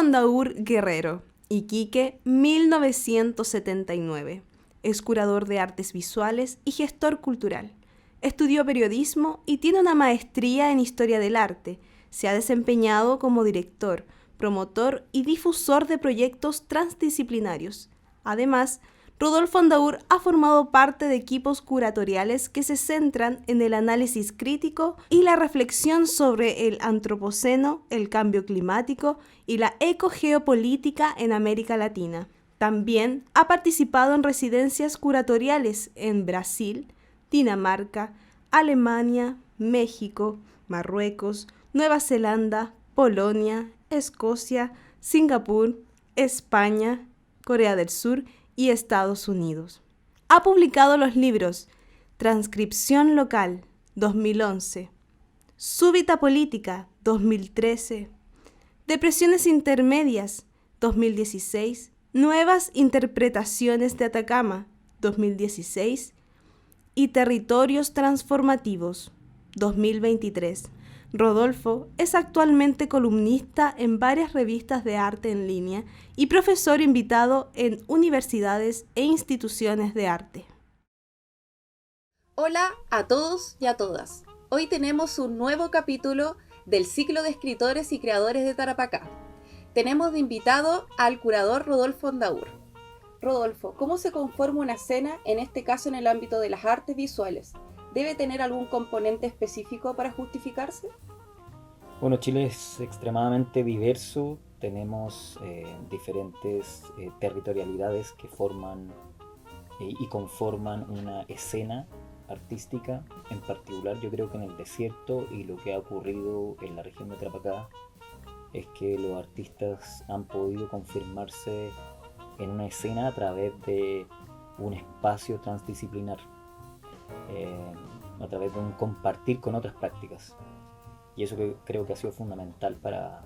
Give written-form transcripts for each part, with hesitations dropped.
Fondaur Guerrero, Iquique, 1979. Es curador de artes visuales y gestor cultural. Estudió periodismo y tiene una maestría en historia del arte. Se ha desempeñado como director, promotor y difusor de proyectos transdisciplinarios. Además, Rodolfo Andaur ha formado parte de equipos curatoriales que se centran en el análisis crítico y la reflexión sobre el antropoceno, el cambio climático y la ecogeopolítica en América Latina. También ha participado en residencias curatoriales en Brasil, Dinamarca, Alemania, México, Marruecos, Nueva Zelanda, Polonia, Escocia, Singapur, España, Corea del Sur y Estados Unidos. Ha publicado los libros Transcripción Local, 2011, Súbita Política, 2013, Depresiones Intermedias, 2016, Nuevas Interpretaciones de Atacama, 2016, y Territorios Transformativos, 2023. Rodolfo es actualmente columnista en varias revistas de arte en línea y profesor invitado en universidades e instituciones de arte. Hola a todos y a todas. Hoy tenemos un nuevo capítulo del ciclo de escritores y creadores de Tarapacá. Tenemos de invitado al curador Rodolfo Andaur. Rodolfo, ¿cómo se conforma una escena, en este caso en el ámbito de las artes visuales? ¿Debe tener algún componente específico para justificarse? Bueno, Chile es extremadamente diverso, tenemos diferentes territorialidades que forman y conforman una escena artística. En particular, yo creo que en el desierto y lo que ha ocurrido en la región de Tarapacá es que los artistas han podido confirmarse en una escena a través de un espacio transdisciplinar, a través de un compartir con otras prácticas. Y eso creo que ha sido fundamental para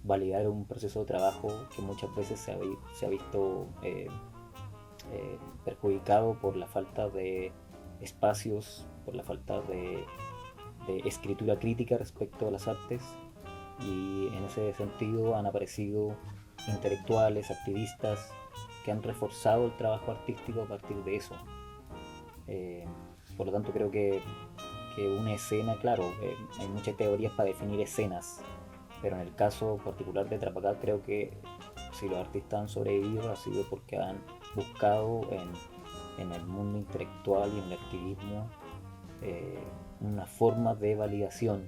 validar un proceso de trabajo que muchas veces se ha visto perjudicado por la falta de espacios, por la falta de escritura crítica respecto a las artes, y en ese sentido han aparecido intelectuales, activistas que han reforzado el trabajo artístico a partir de eso. Por lo tanto, creo que una escena, claro, hay muchas teorías para definir escenas, pero en el caso particular de Tarapacá creo que si los artistas han sobrevivido ha sido porque han buscado en el mundo intelectual y en el activismo una forma de validación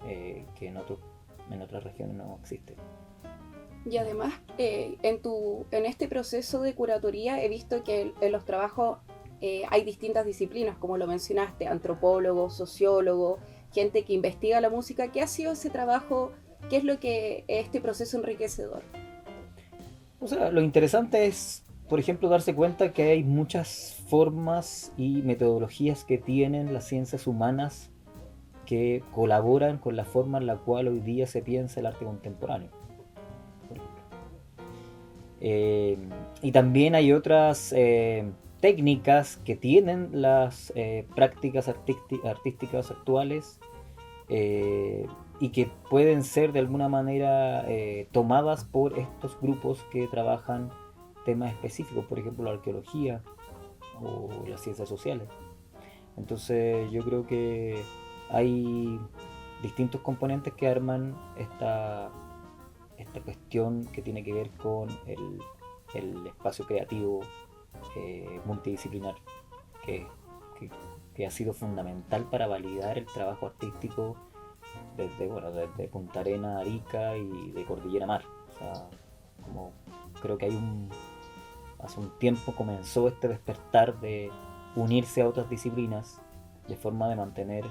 que en otras regiones no existe. Y además, en este proceso de curatoría he visto que en los trabajos hay distintas disciplinas, como lo mencionaste, antropólogo, sociólogo, gente que investiga la música. ¿Qué ha sido ese trabajo? ¿Qué es lo que es este proceso enriquecedor? O sea, lo interesante es, por ejemplo, darse cuenta que hay muchas formas y metodologías que tienen las ciencias humanas que colaboran con la forma en la cual hoy día se piensa el arte contemporáneo. Y también hay otras técnicas que tienen las prácticas artísticas actuales y que pueden ser de alguna manera tomadas por estos grupos que trabajan temas específicos, por ejemplo la arqueología o las ciencias sociales. Entonces yo creo que hay distintos componentes que arman esta cuestión que tiene que ver con el espacio creativo multidisciplinar, que ha sido fundamental para validar el trabajo artístico desde Punta Arenas, Arica y de Cordillera Mar. O sea, como creo que hace un tiempo comenzó este despertar de unirse a otras disciplinas de forma de mantener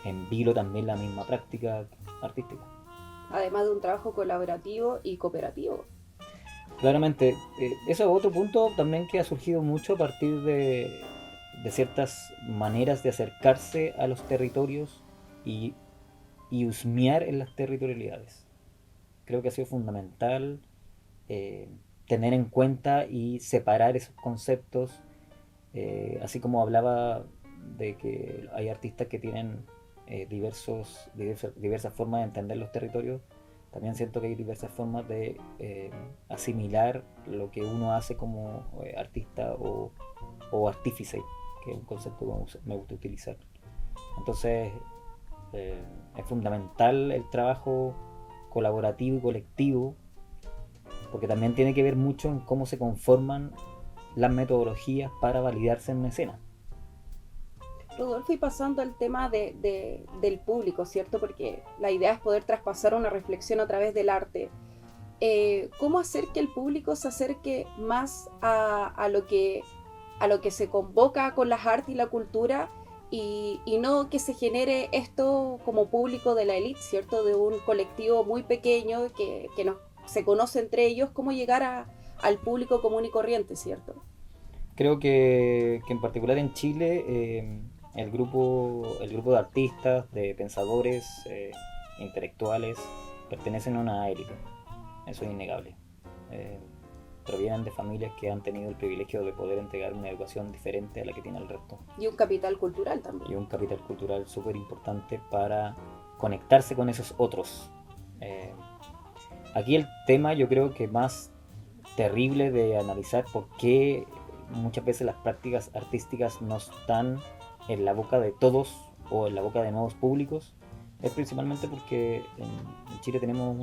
en vilo también la misma práctica artística. Además de un trabajo colaborativo y cooperativo. Claramente, eso es otro punto también que ha surgido mucho a partir de ciertas maneras de acercarse a los territorios y husmear en las territorialidades. Creo que ha sido fundamental tener en cuenta y separar esos conceptos, así como hablaba de que hay artistas que tienen diversas formas de entender los territorios. También siento que hay diversas formas de asimilar lo que uno hace como artista o artífice, que es un concepto que me gusta utilizar. Entonces, es fundamental el trabajo colaborativo y colectivo, porque también tiene que ver mucho en cómo se conforman las metodologías para validarse en una escena. Rodolfo, y pasando al tema del público, ¿cierto? Porque la idea es poder traspasar una reflexión a través del arte. ¿Cómo hacer que el público se acerque más a lo que se convoca con las artes y la cultura y no que se genere esto como público de la élite, ¿cierto? De un colectivo muy pequeño que no se conoce entre ellos, cómo llegar al público común y corriente, ¿cierto? Creo que en particular en Chile el grupo de artistas, de pensadores, intelectuales, pertenecen a una élite. Eso es innegable. Provienen de familias que han tenido el privilegio de poder entregar una educación diferente a la que tiene el resto. Y un capital cultural también. Y un capital cultural súper importante para conectarse con esos otros. Aquí el tema, yo creo que más terrible de analizar, por qué muchas veces las prácticas artísticas no están en la boca de todos o en la boca de nuevos públicos, es principalmente porque en Chile tenemos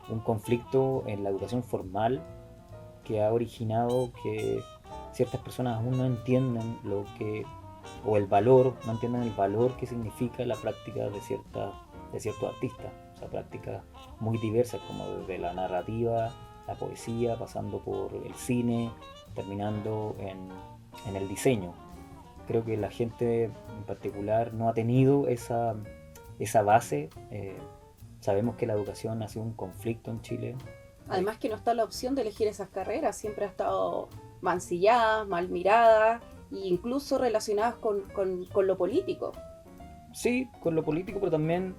un conflicto en la educación formal que ha originado que ciertas personas aún no entienden no entienden el valor que significa la práctica de ciertos artistas. O sea, prácticas muy diversas, como desde la narrativa, la poesía, pasando por el cine, terminando en el diseño. Creo que la gente en particular no ha tenido esa base. Sabemos que la educación ha sido un conflicto en Chile. Además que no está la opción de elegir esas carreras, siempre ha estado mancilladas, mal miradas e incluso relacionadas con lo político. Sí, con lo político, pero también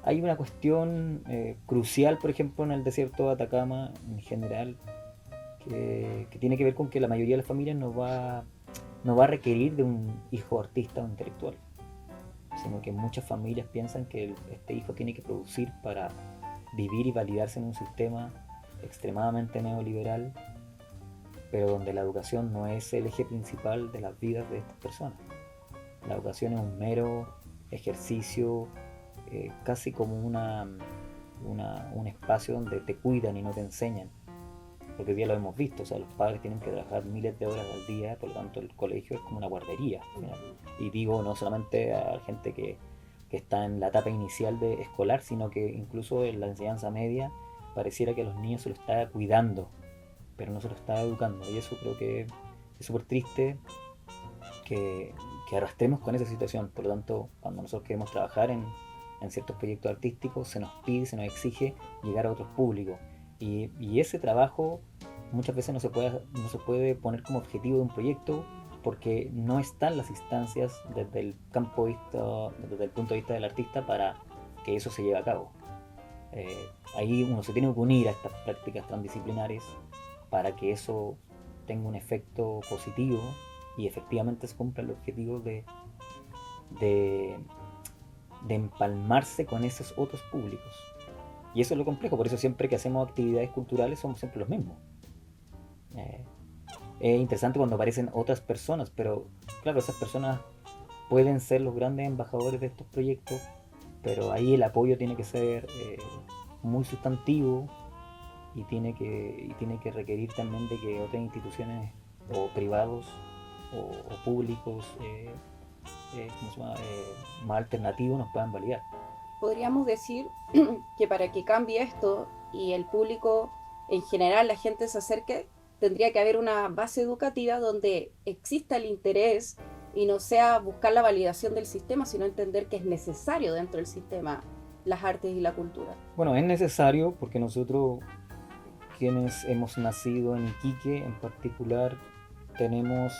hay una cuestión crucial, por ejemplo, en el desierto de Atacama en general, que tiene que ver con que la mayoría de las familias no va a requerir de un hijo artista o intelectual, sino que muchas familias piensan que este hijo tiene que producir para vivir y validarse en un sistema extremadamente neoliberal, pero donde la educación no es el eje principal de las vidas de estas personas. La educación es un mero ejercicio, casi como un espacio donde te cuidan y no te enseñan, porque hoy día lo hemos visto. O sea, los padres tienen que trabajar miles de horas al día, por lo tanto el colegio es como una guardería, ¿no? Y digo, no solamente a la gente que está en la etapa inicial de escolar, sino que incluso en la enseñanza media pareciera que a los niños se los está cuidando, pero no se los está educando, y eso creo que es súper triste que arrastremos con esa situación. Por lo tanto, cuando nosotros queremos trabajar en ciertos proyectos artísticos, se nos pide, se nos exige llegar a otros públicos, y ese trabajo muchas veces no se puede poner como objetivo de un proyecto, porque no están las instancias desde el punto de vista del artista para que eso se lleve a cabo. Ahí uno se tiene que unir a estas prácticas transdisciplinares para que eso tenga un efecto positivo y efectivamente se cumpla el objetivo de empalmarse con esos otros públicos. Y eso es lo complejo, por eso siempre que hacemos actividades culturales somos siempre los mismos. Es interesante cuando aparecen otras personas, pero claro, esas personas pueden ser los grandes embajadores de estos proyectos, pero ahí el apoyo tiene que ser muy sustantivo, y tiene que requerir también de que otras instituciones o privados o públicos más alternativos nos puedan validar. Podríamos decir que para que cambie esto y el público en general, la gente se acerque, tendría que haber una base educativa donde exista el interés y no sea buscar la validación del sistema, sino entender que es necesario dentro del sistema las artes y la cultura. Bueno, es necesario porque nosotros, quienes hemos nacido en Iquique en particular, sentimos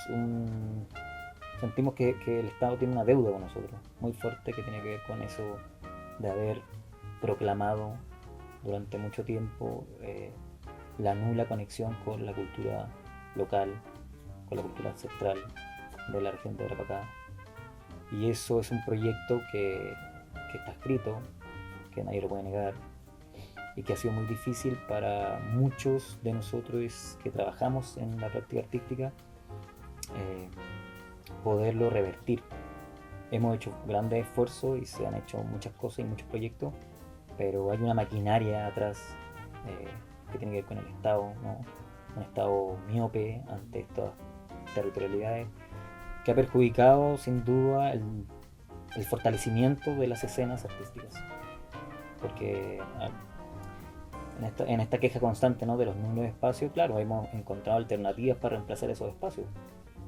que el Estado tiene una deuda con nosotros muy fuerte, que tiene que ver con eso de haber proclamado durante mucho tiempo la nula conexión con la cultura local, con la cultura ancestral de la región de Tarapacá. Y eso es un proyecto que está escrito, que nadie lo puede negar, y que ha sido muy difícil para muchos de nosotros que trabajamos en la práctica artística poderlo revertir. Hemos hecho grandes esfuerzos y se han hecho muchas cosas y muchos proyectos, pero hay una maquinaria atrás que tiene que ver con el Estado, ¿no? Un Estado miope ante estas territorialidades, que ha perjudicado sin duda el fortalecimiento de las escenas artísticas, porque en esta queja constante, ¿no?, de los nulos espacios, claro, hemos encontrado alternativas para reemplazar esos espacios,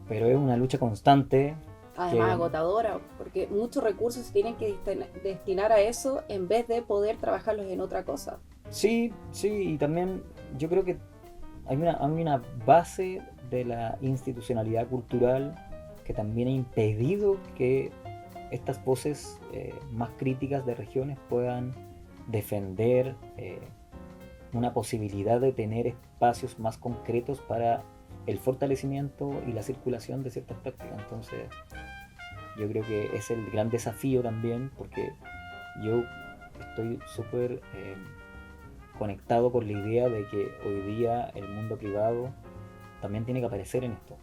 pero es una lucha constante. Además agotadora, porque muchos recursos se tienen que destinar a eso en vez de poder trabajarlos en otra cosa. Sí, y también yo creo que hay una base de la institucionalidad cultural que también ha impedido que estas voces más críticas de regiones puedan defender una posibilidad de tener espacios más concretos para el fortalecimiento y la circulación de ciertas prácticas. Entonces yo creo que es el gran desafío también, porque yo estoy súper conectado con la idea de que hoy día el mundo privado también tiene que aparecer en esto.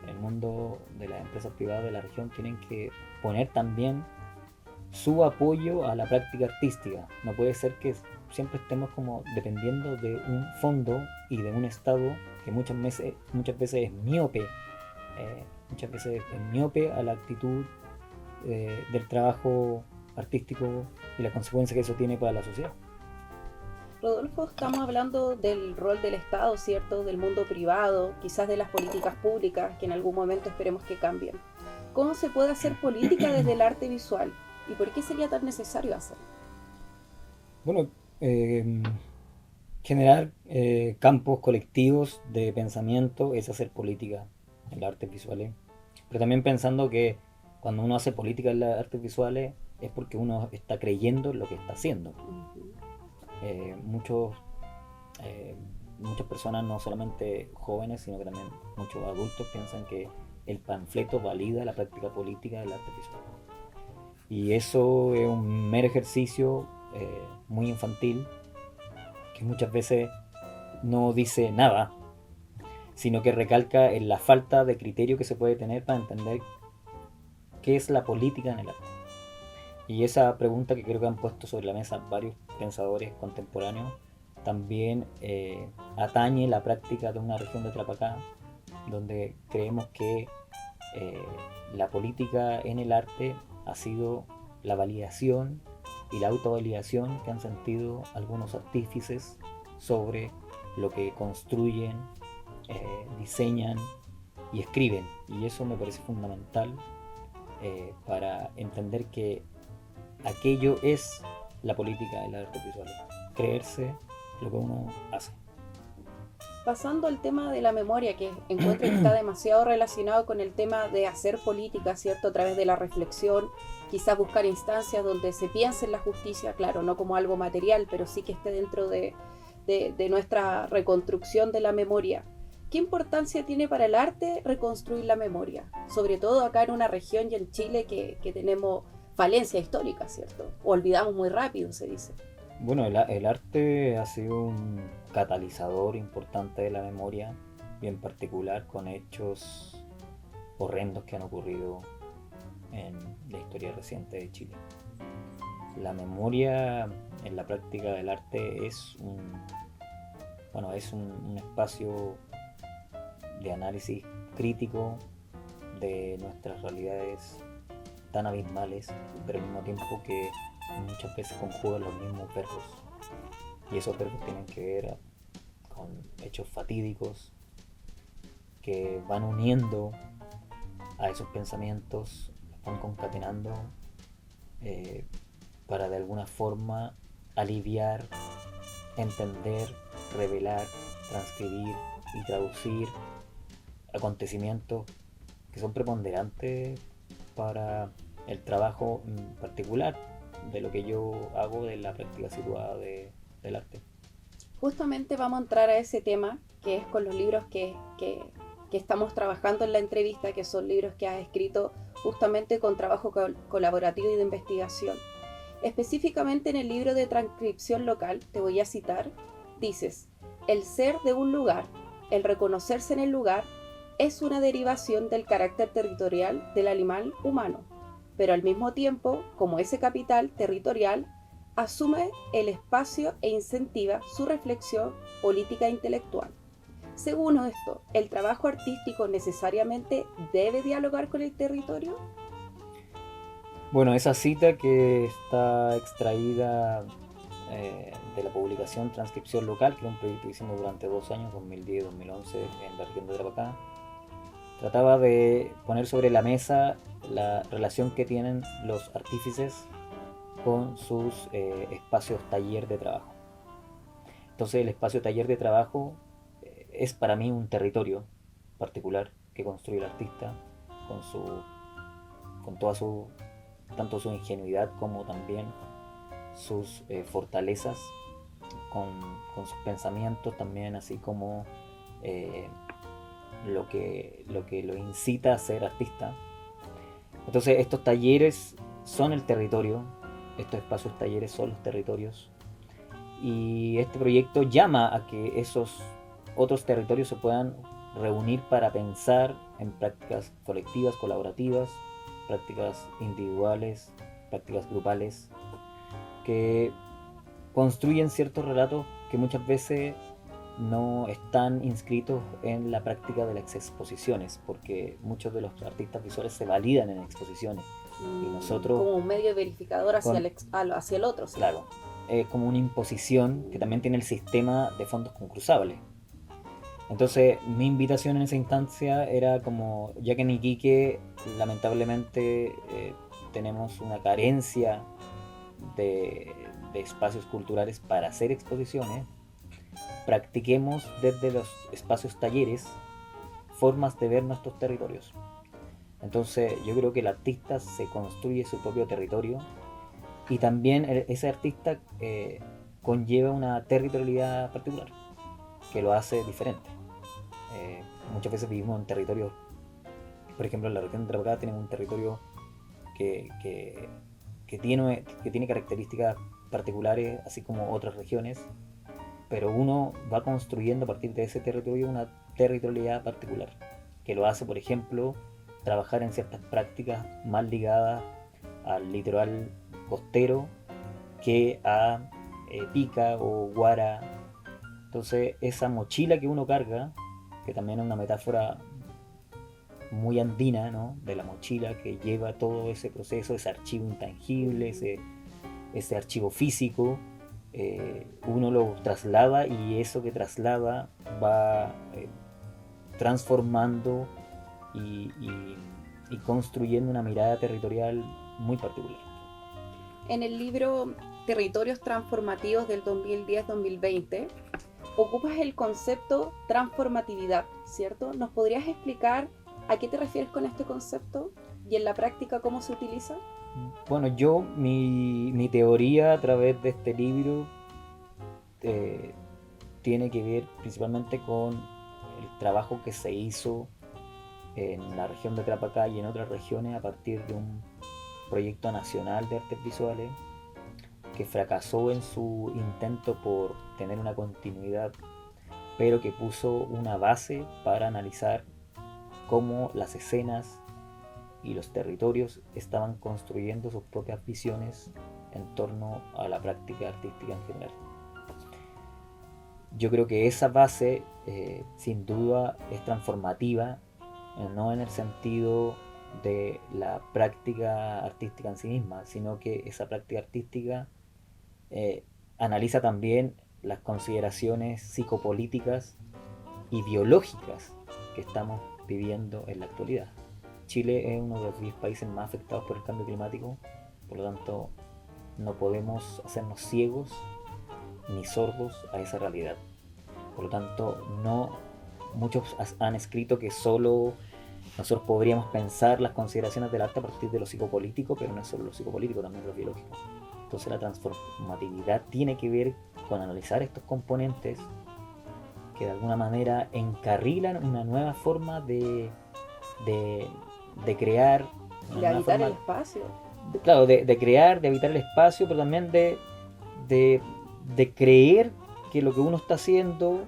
El mundo de las empresas privadas de la región tienen que poner también su apoyo a la práctica artística. No puede ser que siempre estemos como dependiendo de un fondo y de un Estado que muchas veces es miope, a la actitud del trabajo artístico y la consecuencia que eso tiene para la sociedad. Rodolfo, estamos hablando del rol del Estado, ¿cierto? Del mundo privado, quizás de las políticas públicas, que en algún momento esperemos que cambien. ¿Cómo se puede hacer política desde el arte visual? ¿Y por qué sería tan necesario hacerlo? Bueno, generar campos colectivos de pensamiento es hacer política en las artes visuales. Pero también pensando que cuando uno hace política en las artes visuales es porque uno está creyendo en lo que está haciendo. Muchas personas, no solamente jóvenes, sino que también muchos adultos, piensan que el panfleto valida la práctica política del arte visual. Y eso es un mero ejercicio muy infantil, que muchas veces no dice nada, sino que recalca en la falta de criterio que se puede tener para entender qué es la política en el arte. Y esa pregunta que creo que han puesto sobre la mesa varios pensadores contemporáneos también atañe la práctica de una región de Tarapacá, donde creemos que la política en el arte ha sido la validación y la autovalidación que han sentido algunos artífices sobre lo que construyen, diseñan y escriben. Y eso me parece fundamental para entender que aquello es la política de las artes visuales, creerse lo que uno hace. Pasando al tema de la memoria, que encuentro que está demasiado relacionado con el tema de hacer política, ¿cierto? A través de la reflexión, quizás buscar instancias donde se piense en la justicia, claro, no como algo material, pero sí que esté dentro de nuestra reconstrucción de la memoria. ¿Qué importancia tiene para el arte reconstruir la memoria? Sobre todo acá en una región y en Chile que tenemos falencia histórica, ¿cierto? O olvidamos muy rápido, se dice. Bueno, el arte ha sido un catalizador importante de la memoria, bien particular con hechos horrendos que han ocurrido en la historia reciente de Chile. La memoria en la práctica del arte es un espacio de análisis crítico de nuestras realidades tan abismales, pero al mismo tiempo que muchas veces conjugan los mismos verbos, y esos verbos tienen que ver con hechos fatídicos que van uniendo a esos pensamientos, los van concatenando para de alguna forma aliviar, entender, revelar, transcribir y traducir acontecimientes que son preponderantes para el trabajo particular de lo que yo hago de la práctica situada del arte. Justamente vamos a entrar a ese tema, que es con los libros que estamos trabajando en la entrevista, que son libros que has escrito justamente con trabajo colaborativo y de investigación. Específicamente en el libro de transcripción local, te voy a citar, dices, el ser de un lugar, el reconocerse en el lugar, es una derivación del carácter territorial del animal humano, pero al mismo tiempo, como ese capital territorial, asume el espacio e incentiva su reflexión política e intelectual. Según esto, ¿el trabajo artístico necesariamente debe dialogar con el territorio? Bueno, esa cita que está extraída de la publicación Transcripción Local, que era un proyecto que hicimos durante 2 años, 2010-2011, en la región de Tarapacá, trataba de poner sobre la mesa la relación que tienen los artífices con sus espacios taller de trabajo. Entonces el espacio taller de trabajo es para mí un territorio particular que construye el artista con toda su, tanto su ingenuidad como también sus fortalezas, con sus pensamientos también, así como lo que lo incita a ser artista. Entonces estos talleres son el territorio, estos espacios talleres son los territorios, y este proyecto llama a que esos otros territorios se puedan reunir para pensar en prácticas colectivas, colaborativas, prácticas individuales, prácticas grupales, que construyen ciertos relatos que muchas veces no están inscritos en la práctica de las exposiciones, porque muchos de los artistas visuales se validan en exposiciones y nosotros como un medio verificador hacia, hacia el otro, ¿sí? Claro, es como una imposición que también tiene el sistema de fondos concursables. Entonces mi invitación en esa instancia era como, ya que en Iquique lamentablemente tenemos una carencia de espacios culturales para hacer exposiciones, practiquemos desde los espacios talleres formas de ver nuestros territorios. Entonces yo creo que el artista se construye su propio territorio y también ese artista conlleva una territorialidad particular que lo hace diferente. Muchas veces vivimos en territorios, por ejemplo en la región de Tarapacá tenemos un territorio que tiene características particulares, así como otras regiones, pero uno va construyendo a partir de ese territorio una territorialidad particular, que lo hace, por ejemplo, trabajar en ciertas prácticas más ligadas al litoral costero que a Pica o Guara. Entonces esa mochila que uno carga, que también es una metáfora muy andina, ¿no? De la mochila que lleva todo ese proceso, ese archivo intangible, ese archivo físico, uno lo traslada y eso que traslada va transformando y construyendo una mirada territorial muy particular. En el libro Territorios Transformativos del 2010-2020 ocupas el concepto transformatividad, ¿cierto? ¿Nos podrías explicar a qué te refieres con este concepto y en la práctica cómo se utiliza? Bueno, mi teoría a través de este libro tiene que ver principalmente con el trabajo que se hizo en la región de Tarapacá y en otras regiones a partir de un proyecto nacional de artes visuales que fracasó en su intento por tener una continuidad, pero que puso una base para analizar cómo las escenas y los territorios estaban construyendo sus propias visiones en torno a la práctica artística en general. Yo creo que esa base sin duda es transformativa, no en el sentido de la práctica artística en sí misma, sino que esa práctica artística analiza también las consideraciones psicopolíticas y biológicas que estamos viviendo en la actualidad. Chile es uno de los 10 países más afectados por el cambio climático, por lo tanto no podemos hacernos ciegos ni sordos a esa realidad. Por lo tanto, muchos han escrito que solo nosotros podríamos pensar las consideraciones del arte a partir de lo psicopolítico, pero no es solo lo psicopolítico, también lo biológico. Entonces la transformatividad tiene que ver con analizar estos componentes que de alguna manera encarrilan una nueva forma de crear, de habitar el espacio, claro, de crear, de habitar el espacio, pero también de, de creer que lo que uno está haciendo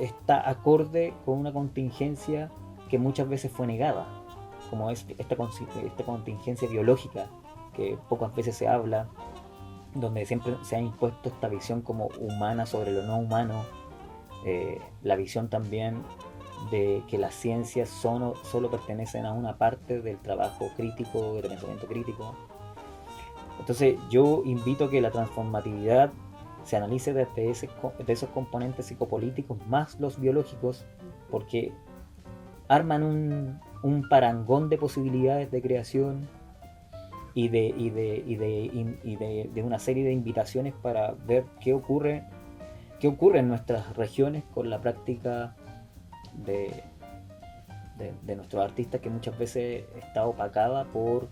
está acorde con una contingencia que muchas veces fue negada, como es esta contingencia biológica que pocas veces se habla, donde siempre se ha impuesto esta visión como humana sobre lo no humano, la visión también de que las ciencias solo pertenecen a una parte del trabajo crítico, del pensamiento crítico. Entonces yo invito a que la transformatividad se analice desde esos componentes psicopolíticos más los biológicos, porque arman un parangón de posibilidades de creación y de una serie de invitaciones para ver qué ocurre en nuestras regiones con la práctica de nuestros artistas, que muchas veces está opacada por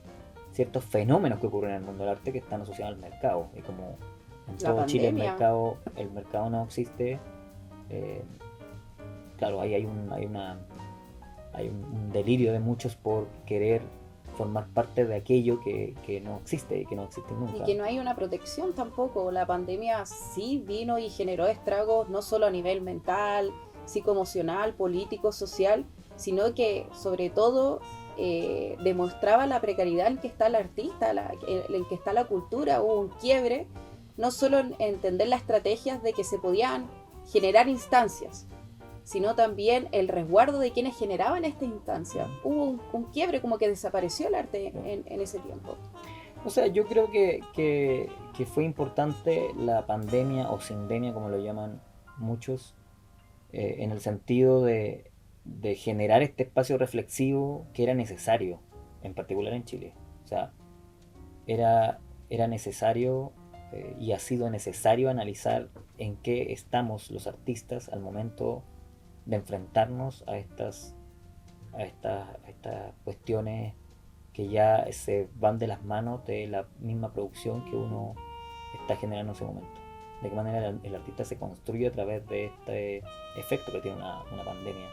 ciertos fenómenos que ocurren en el mundo del arte que están asociados al mercado. Y como en todo Chile el mercado no existe, claro, ahí hay un delirio de muchos por querer formar parte de aquello que no existe y que no existe nunca. Y que no hay una protección tampoco. La pandemia sí vino y generó estragos no solo a nivel mental, psicoemocional, político, social, sino que sobre todo demostraba la precariedad en que está el artista, en que está la cultura. Hubo un quiebre, no solo en entender las estrategias de que se podían generar instancias, sino también el resguardo de quienes generaban esta instancia. Hubo un quiebre, como que desapareció el arte en ese tiempo. O sea, yo creo que fue importante la pandemia o sindemia, como lo llaman muchos, en el sentido de generar este espacio reflexivo que era necesario, en particular en Chile. O sea, era necesario y ha sido necesario analizar en qué estamos los artistas al momento de enfrentarnos a estas cuestiones que ya se van de las manos de la misma producción que uno está generando en ese momento. De qué manera el artista se construye a través de este efecto que tiene una pandemia.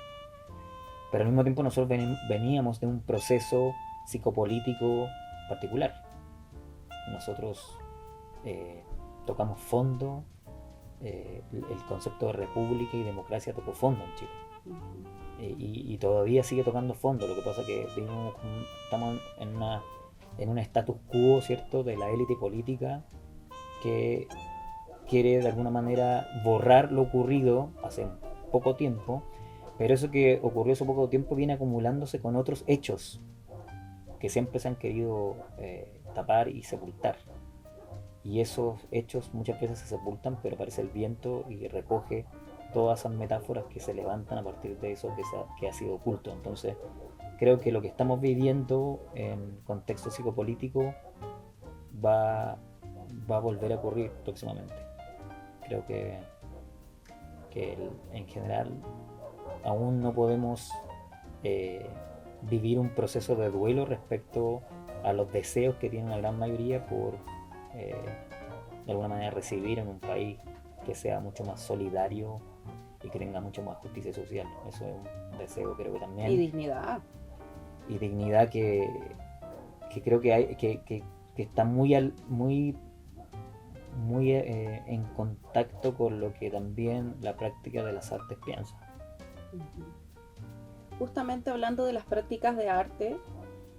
Pero al mismo tiempo nosotros veníamos de un proceso psicopolítico particular. Nosotros tocamos fondo, el concepto de república y democracia tocó fondo en Chile. Y todavía sigue tocando fondo. Lo que pasa es que estamos en un status quo, ¿cierto?, de la élite política que quiere de alguna manera borrar lo ocurrido hace poco tiempo, pero eso que ocurrió hace poco tiempo viene acumulándose con otros hechos que siempre se han querido tapar y sepultar. Y esos hechos muchas veces se sepultan, pero aparece el viento y recoge todas esas metáforas que se levantan a partir de eso que ha sido oculto. Entonces creo que lo que estamos viviendo en contexto psicopolítico va a volver a ocurrir próximamente. Creo que en general aún no podemos vivir un proceso de duelo respecto a los deseos que tiene una gran mayoría por de alguna manera recibir en un país que sea mucho más solidario y que tenga mucho más justicia social. Eso es un deseo, creo que también. Y dignidad. Y dignidad que creo que hay, que está muy en contacto con lo que también la práctica de las artes piensa. Justamente hablando de las prácticas de arte,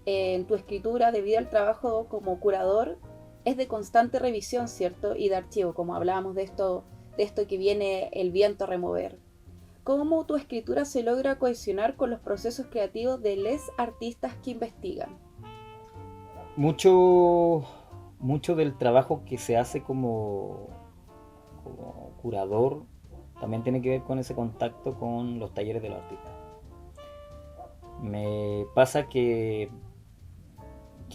en tu escritura, debido al trabajo como curador, es de constante revisión, ¿cierto? Y de archivo, como hablábamos de esto que viene el viento a remover. ¿Cómo tu escritura se logra cohesionar con los procesos creativos de los artistas que investigan? Mucho del trabajo que se hace como curador también tiene que ver con ese contacto con los talleres de los artistas. Me pasa que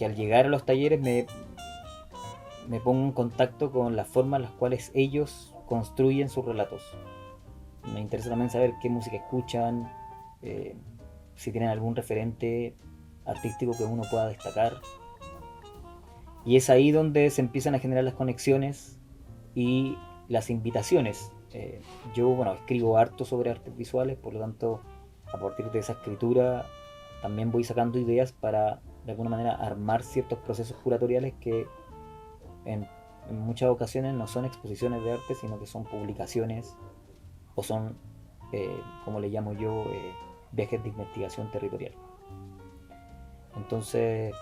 al llegar a los talleres me pongo en contacto con las formas en las cuales ellos construyen sus relatos. Me interesa también saber qué música escuchan, si tienen algún referente artístico que uno pueda destacar. Y es ahí donde se empiezan a generar las conexiones y las invitaciones. Yo, escribo harto sobre artes visuales, por lo tanto, a partir de esa escritura también voy sacando ideas para de alguna manera armar ciertos procesos curatoriales que en muchas ocasiones no son exposiciones de arte, sino que son publicaciones o son, como le llamo yo, viajes de investigación territorial. Entonces,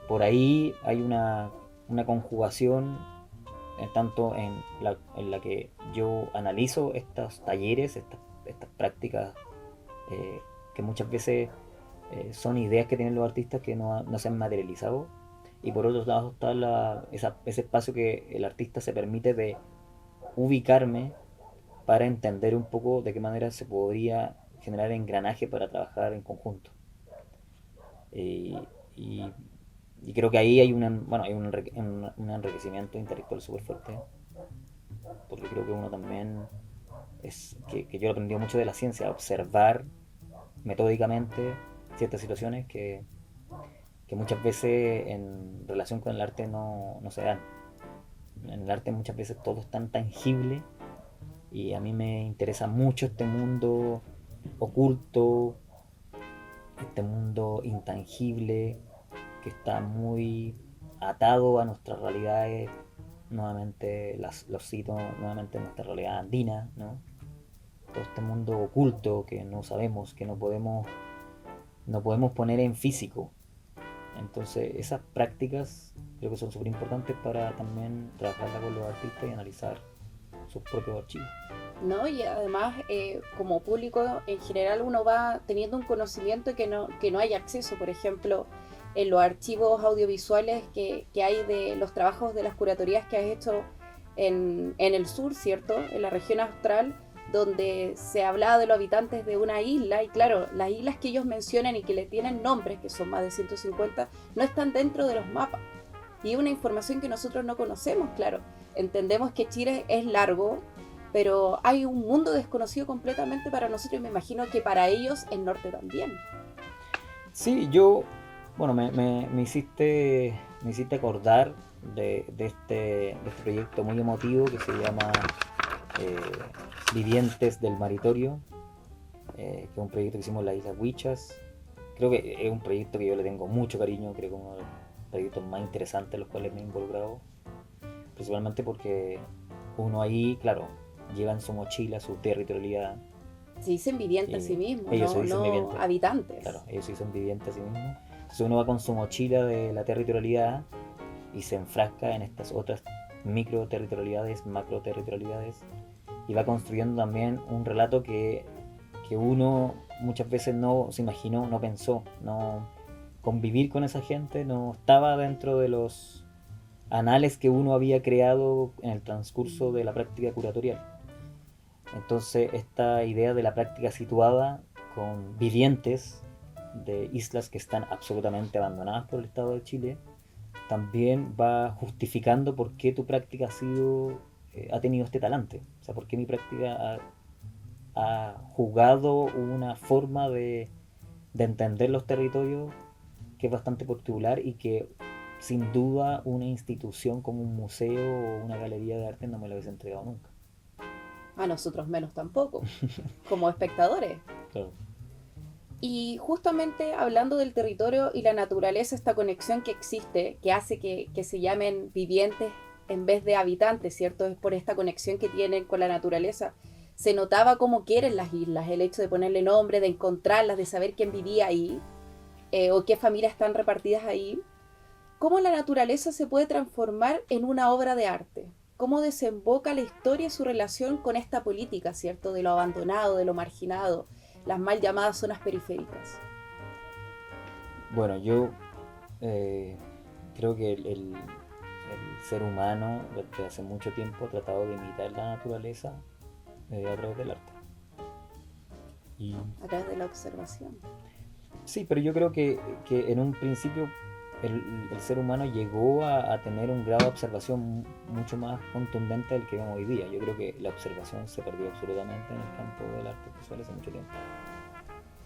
por ahí hay una conjugación, tanto en la que yo analizo estos talleres, estas prácticas que muchas veces son ideas que tienen los artistas que no se han materializado, y por otro lado está ese espacio que el artista se permite de ubicarme para entender un poco de qué manera se podría generar engranaje para trabajar en conjunto. Y, y- y creo que ahí hay un enriquecimiento intelectual súper fuerte, porque creo que uno también que yo he aprendido mucho de la ciencia, a observar metódicamente ciertas situaciones que muchas veces en relación con el arte no se dan. En el arte muchas veces todo es tan tangible, y a mí me interesa mucho este mundo oculto, este mundo intangible que está muy atado a nuestras realidades, nuevamente los cito, nuevamente nuestra realidad andina, ¿no? Todo este mundo oculto que no sabemos, que no podemos poner en físico. Entonces esas prácticas creo que son súper importantes para también trabajarla con los artistas y analizar sus propios archivos. ¿No? Y además, como público en general, uno va teniendo un conocimiento que no hay acceso. Por ejemplo, en los archivos audiovisuales que hay de los trabajos de las curatorias que has hecho en el sur, ¿cierto? En la región austral, donde se hablaba de los habitantes de una isla, y claro, las islas que ellos mencionan y que le tienen nombres, que son más de 150, no están dentro de los mapas. Y es una información que nosotros no conocemos, claro. Entendemos que Chile es largo, pero hay un mundo desconocido completamente para nosotros, y me imagino que para ellos el norte también. Sí, bueno, me hiciste acordar de este proyecto muy emotivo que se llama eh, Vivientes del Maritorio, que es un proyecto que hicimos en las Islas Huichas. Creo que es un proyecto que yo le tengo mucho cariño, creo que es uno de los proyectos más interesantes en los cuales me he involucrado, principalmente porque uno ahí, claro, lleva en su mochila su territorialidad. Se dicen vivientes a sí mismos, Ellos no, se dicen no vivientes. habitantes. Claro, ellos se dicen vivientes a sí mismos. Entonces uno va con su mochila de la territorialidad y se enfrasca en estas otras micro territorialidades, macro territorialidades, y va construyendo también un relato que uno muchas veces no se imaginó, no pensó, no convivir con esa gente no estaba dentro de los anales que uno había creado en el transcurso de la práctica curatorial. Entonces esta idea de la práctica situada con vivientes de islas que están absolutamente abandonadas por el Estado de Chile también va justificando por qué tu práctica ha tenido este talante. O sea, por qué mi práctica ha jugado una forma de entender los territorios que es bastante particular, y que sin duda una institución como un museo o una galería de arte no me lo hubiese entregado nunca. A nosotros menos tampoco, como espectadores. Claro. Y justamente hablando del territorio y la naturaleza, esta conexión que existe, que hace que se llamen vivientes en vez de habitantes, ¿cierto? Es por esta conexión que tienen con la naturaleza. Se notaba cómo quieren las islas, el hecho de ponerle nombre, de encontrarlas, de saber quién vivía ahí, o qué familias están repartidas ahí. ¿Cómo la naturaleza se puede transformar en una obra de arte? ¿Cómo desemboca la historia y su relación con esta política, ¿cierto? De lo abandonado, de lo marginado, las mal llamadas zonas periféricas. Bueno, yo creo que el ser humano desde hace mucho tiempo ha tratado de imitar la naturaleza a través del arte. Y A través de la observación. sí, pero yo creo que en un principio el ser humano llegó a tener un grado de observación mucho más contundente del que vemos hoy día. Yo creo que la observación se perdió absolutamente en el campo del arte visual hace mucho tiempo.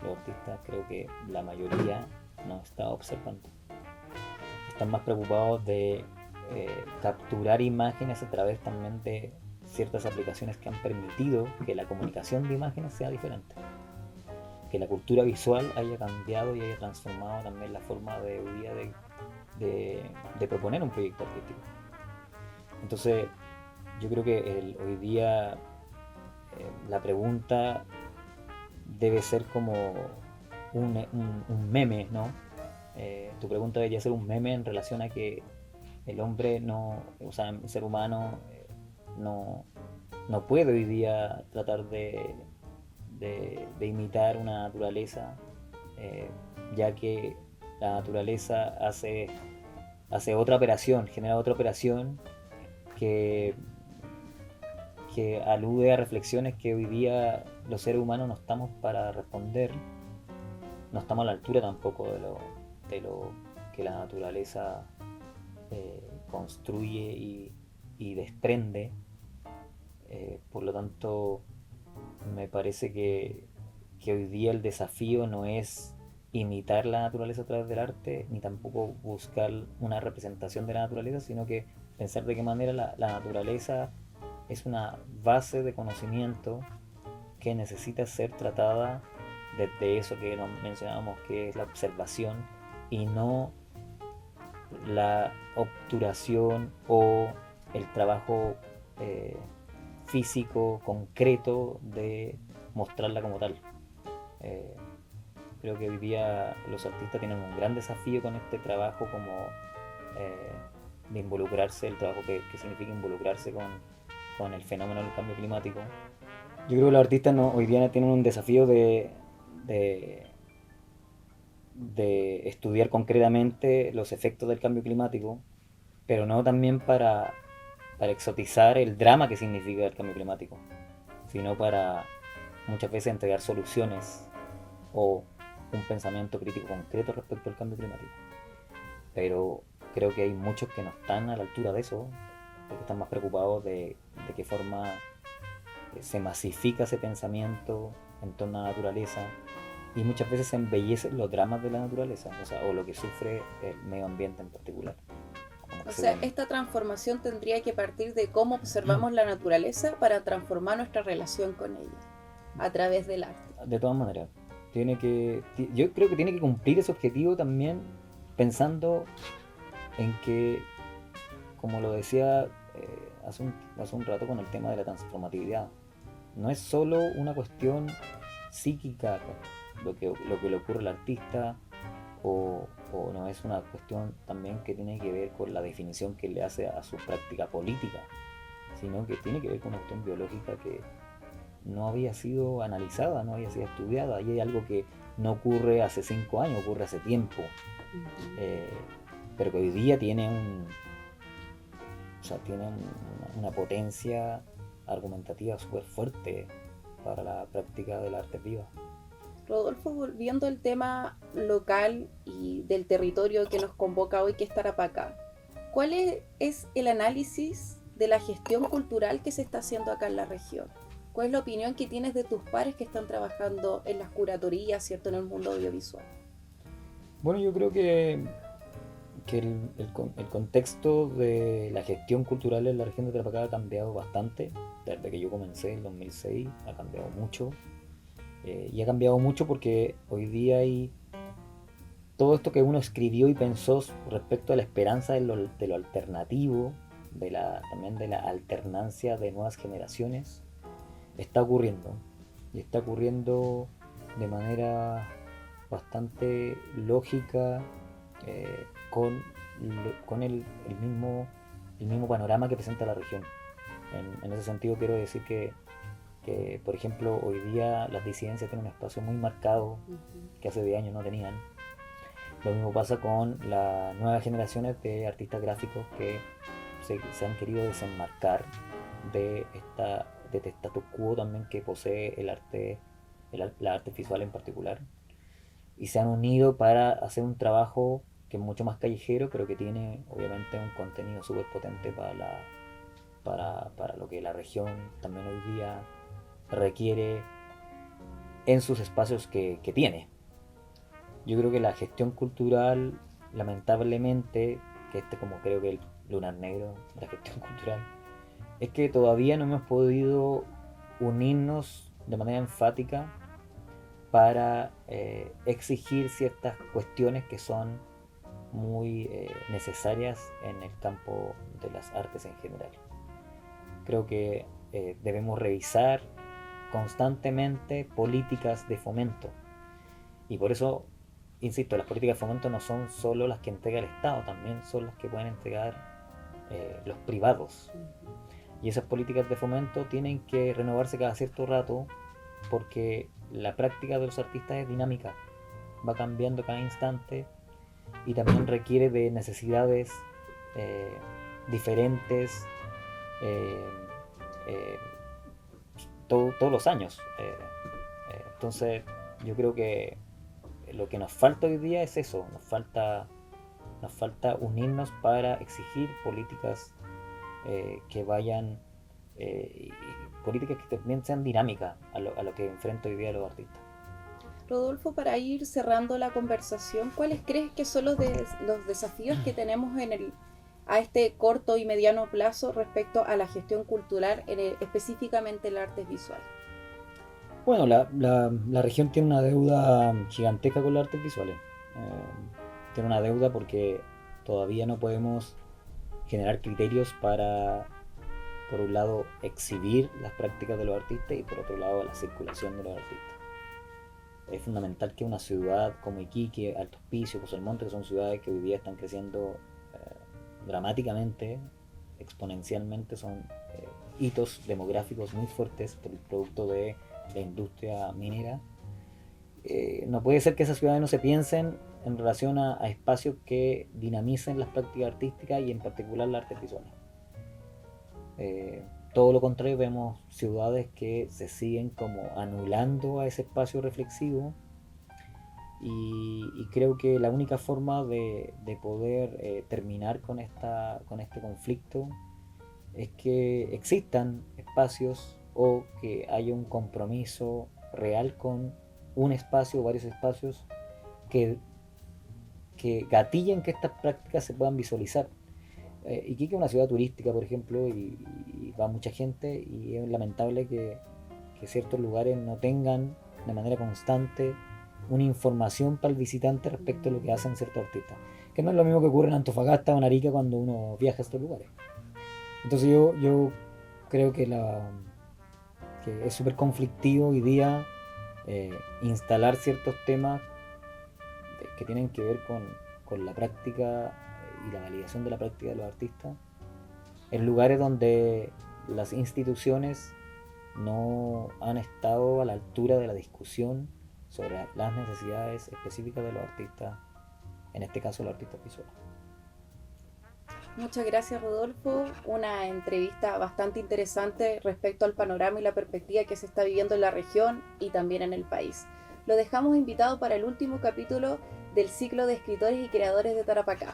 Los artistas, creo que la mayoría no está observando. Están más preocupados de capturar imágenes a través también de ciertas aplicaciones que han permitido que la comunicación de imágenes sea diferente. que la cultura visual haya cambiado y haya transformado también la forma de hoy día de proponer un proyecto artístico. Entonces, yo creo que hoy día la pregunta debe ser como un meme, ¿no? Tu pregunta debería ser un meme en relación a que el hombre no, o sea, el ser humano no puede hoy día tratar de imitar una naturaleza, ya que la naturaleza hace otra operación, genera otra operación que alude a reflexiones que hoy día los seres humanos no estamos para responder, no estamos a la altura tampoco de lo que la naturaleza construye y desprende. Por lo tanto, me parece que hoy día el desafío no es imitar la naturaleza a través del arte, ni tampoco buscar una representación de la naturaleza, sino que pensar de qué manera la naturaleza es una base de conocimiento que necesita ser tratada desde eso que nos mencionábamos, que es la observación, y no la obturación o el trabajo físico, concreto de mostrarla como tal. Creo que hoy día los artistas tienen un gran desafío con este trabajo como de involucrarse, el trabajo que significa involucrarse con el fenómeno del cambio climático. Yo creo que los artistas hoy día tienen un desafío de estudiar concretamente los efectos del cambio climático, pero no también para exotizar el drama que significa el cambio climático, sino para muchas veces entregar soluciones o un pensamiento crítico concreto respecto al cambio climático. Pero creo que hay muchos que no están a la altura de eso, porque están más preocupados de qué forma se masifica ese pensamiento en torno a la naturaleza, y muchas veces se embellecen los dramas de la naturaleza, o lo que sufre el medio ambiente en particular. O sea, esta transformación tendría que partir de cómo observamos la naturaleza para transformar nuestra relación con ella a través del arte. De todas maneras, yo creo que tiene que cumplir ese objetivo también, pensando en que, como lo decía hace un rato con el tema de la transformatividad, no es solo una cuestión psíquica lo que le ocurre al artista, o no es una cuestión también que tiene que ver con la definición que le hace a su práctica política, sino que tiene que ver con una cuestión biológica que no había sido analizada, no había sido estudiada, y hay algo que no ocurre hace 5 años, ocurre hace tiempo. Pero que hoy día tiene una potencia argumentativa súper fuerte para la práctica del arte viva. Rodolfo, volviendo al tema local y del territorio que nos convoca hoy, que es Tarapacá, ¿cuál es el análisis de la gestión cultural que se está haciendo acá en la región? ¿Cuál es la opinión que tienes de tus pares que están trabajando en las curatorías, ¿cierto?, en el mundo audiovisual? Bueno, yo creo que el contexto de la gestión cultural en la región de Tarapacá ha cambiado bastante. Desde que yo comencé en 2006 ha cambiado mucho. Y ha cambiado mucho porque hoy día hay todo esto que uno escribió y pensó respecto a la esperanza de lo alternativo, también de la alternancia de nuevas generaciones, está ocurriendo. Y está ocurriendo de manera bastante lógica, con el mismo panorama que presenta la región. En ese sentido quiero decir que, por ejemplo, hoy día las disidencias tienen un espacio muy marcado que hace 10 años no tenían. Lo mismo pasa con las nuevas generaciones de artistas gráficos que se han querido desenmarcar de este status quo también que posee el arte visual en particular, y se han unido para hacer un trabajo que es mucho más callejero, pero que tiene obviamente un contenido súper potente para lo que la región también hoy día requiere en sus espacios que tiene. Yo creo que la gestión cultural, lamentablemente, que como creo que el lunar negro de la gestión cultural, es que todavía no hemos podido unirnos de manera enfática para exigir ciertas cuestiones que son muy necesarias en el campo de las artes en general. Creo que debemos revisar constantemente políticas de fomento, y por eso, insisto, las políticas de fomento no son solo las que entrega el Estado, también son las que pueden entregar los privados. Y esas políticas de fomento tienen que renovarse cada cierto rato, porque la práctica de los artistas es dinámica, va cambiando cada instante y también requiere de necesidades diferentes todos los años. Entonces yo creo que lo que nos falta hoy día es eso, nos falta unirnos para exigir políticas que vayan, políticas que también sean dinámicas a lo que enfrenta hoy día los artistas. Rodolfo, para ir cerrando la conversación, ¿cuáles crees que son los desafíos que tenemos a este corto y mediano plazo respecto a la gestión cultural, específicamente el arte visual? Bueno, la región tiene una deuda gigantesca con las artes visuales. Tiene una deuda porque todavía no podemos generar criterios para, por un lado, exhibir las prácticas de los artistas y por otro lado, la circulación de los artistas. Es fundamental que una ciudad como Iquique, Alto Hospicio, Pozo del Monte, que son ciudades que hoy día están creciendo dramáticamente, exponencialmente, son hitos demográficos muy fuertes por el producto de la industria minera. No puede ser que esas ciudades no se piensen en relación a espacios que dinamicen las prácticas artísticas y en particular las artes visuales. Todo lo contrario, vemos ciudades que se siguen como anulando a ese espacio reflexivo, y creo que la única forma de poder terminar con este conflicto es que existan espacios o que haya un compromiso real con un espacio o varios espacios que gatillen que estas prácticas se puedan visualizar. Iquique es una ciudad turística, por ejemplo, y va mucha gente, y es lamentable que ciertos lugares no tengan de manera constante una información para el visitante respecto a lo que hacen ciertos artistas, que no es lo mismo que ocurre en Antofagasta o en Arica cuando uno viaja a estos lugares. Entonces yo creo que es súper conflictivo hoy día instalar ciertos temas que tienen que ver con la práctica y la validación de la práctica de los artistas en lugares donde las instituciones no han estado a la altura de la discusión sobre las necesidades específicas de los artistas, en este caso los artistas visuales. Muchas gracias, Rodolfo. Una entrevista bastante interesante respecto al panorama y la perspectiva que se está viviendo en la región y también en el país. Lo dejamos invitado para el último capítulo del ciclo de escritores y creadores de Tarapacá.